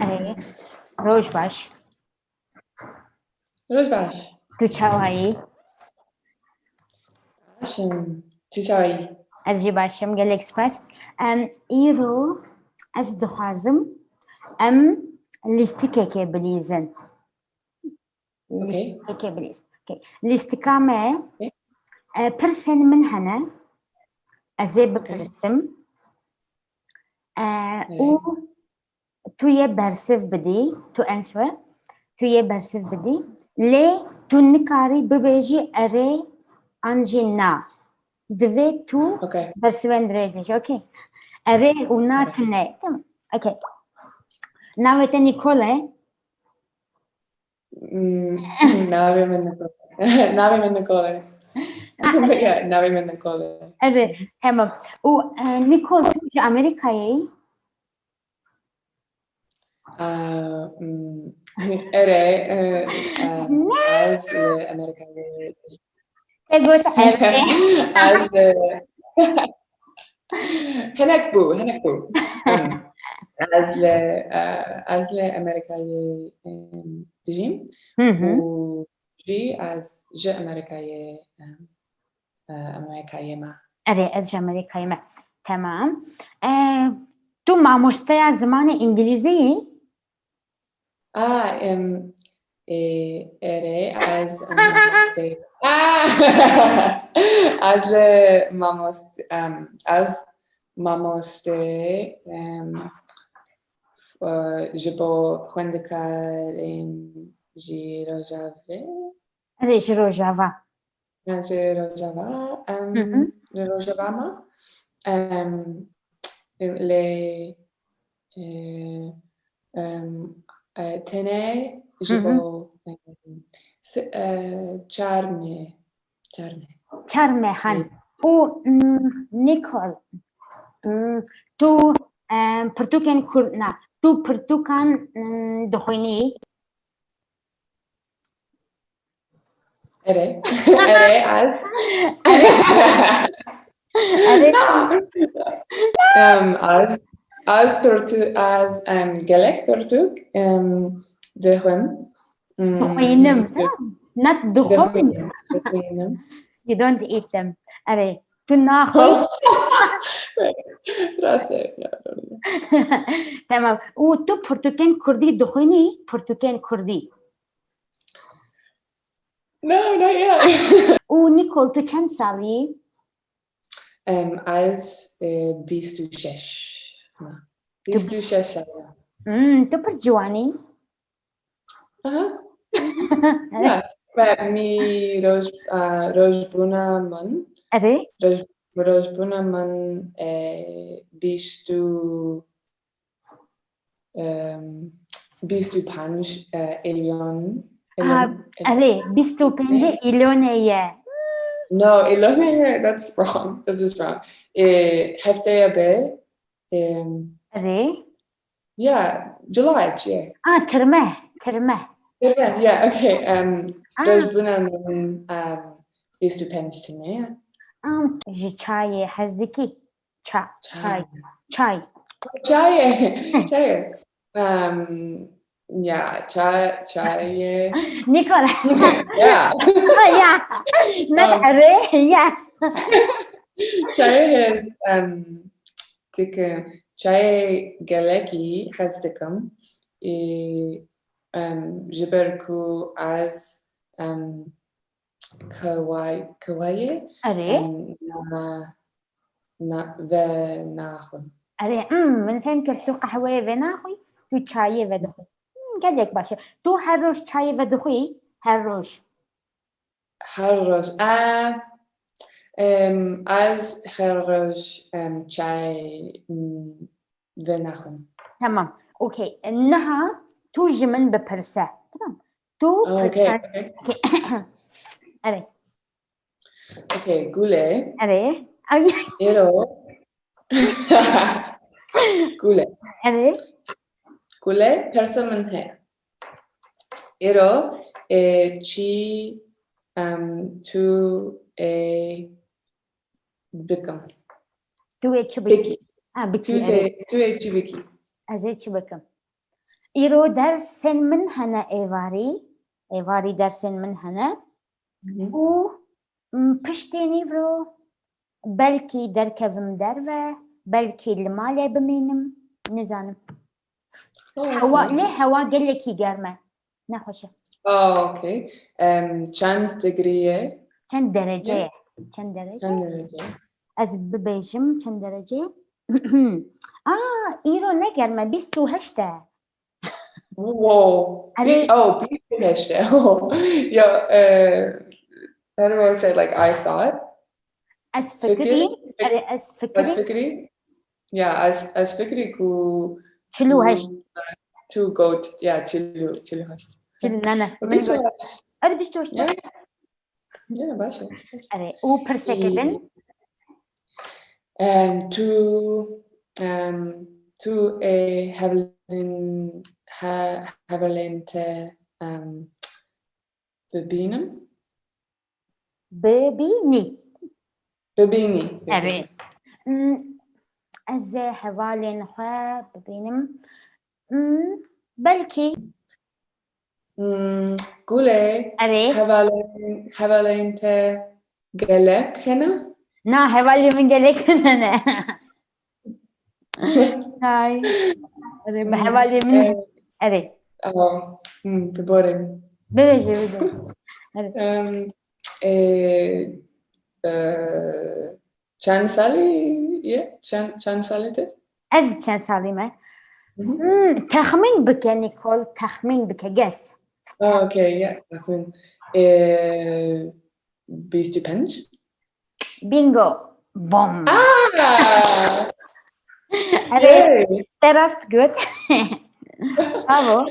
अरे रोज बाश روز باش tu çavayı عشان تشاي أجي باشم قال إكسبرس إيرو أجد خازم أم ليستيكي بليزن اوكي ليستيكي بليز أوكي ليستيكامة أوكي. برسن من هنا أزيب أوكي. برسم إيه. و تويا برسف بدي تو أنسwer تويا برسف بدي لي تو نكاري ببيجي أري أنجينا دوي تو اوكي برسوين دريجنش أوكي أري ونا أوكي. تنة تمام أوكي ناوية نيكولا ناوي من نيكولا ناوي من نيكولا ناوي من نيكولا أري تمام ونيكول توجي أمريكاي اري از امريكا تقول أري از هناك بو از امريكا تجيم وجي از ج امريكا امريكا ما أري أزج أمريكاي ما تمام تو مع مستوى زمان إنجليزي اري از ماموستي از ماموست از ماموستي جبو خوندكارين جي روجافي أري جروجافا جي روجافا جي روجافاما لي تنه جبو چارمه چرمه هن و نيكول تو برتوكان كورنا تو برتوكان دخويني اري اري از از gelek Turtuk دخم دخوينم not دخوين دخم you don't eat them أري تو ناخذ راسه تمام وتو برتوكان كردي دخويني برتوكان كردي no not yet ونيكول تو چند سالي از 26 26 سالة تو برجواني می روزبونا من أري روزبونا من 25 إليون أري 25 إيلونية No, Ilona, that's wrong. This is wrong. Hefteye be. أري Yeah, July. Yeah. ترمه Yeah. Okay. Rojbuna min bistu pençtine. جي چای حزدکی چای Çay. Yeah. Çay. نيكولا Yeah. yeah not أري yeah Çay has çay geleki hastıkım. جبركو از كواي أري وناخن أري من فهم تو قهوة وناخوي تو چای ودخوي قدك باشه تو هر روز چای ودخوي هر روز هر روز از هر روز چای وناخن تمام اوكي انها توجي من ببرسة تمام تو اوكي أري اوكي قولي أري ايرو قولي برسة من هي ايرو چی تو بكم تو چی بکی بكي بکی أري تو چی بكي أزاي چی بکم إيرو درسن من هنا إيواري درسن من هنا و پشتيني فرو بلكي دركبم دربه بلكي المالي بمينم نزانم هوا ليه هوا قال لك يقرمه نخوشه اوكي چند دگریه چند درجة چند درجه از ببيجم چند درجة إيرو نقرمه 28 wow أري بیست یا how do I say like I thought از فكري أري از فكري از فکری از فکری کو شلو هشت to go چلو هشت نانا من بیست قول أري 28 ya باشه أري و per second to a havelente ببيني ببینی أري از حوالي نخوا ببينم بلكي گوله أري havelente gelek هنا نا حوالي من قالك أنا هاي أري بحوالي من أري ببورم ببيجي أري چند سالی چند سالته از چند سالمه تخمين بك نيكول تخمين بك جس اوكي ja تخمين 25 بينجو بوم Ah! أري Yay! terrast gut bravo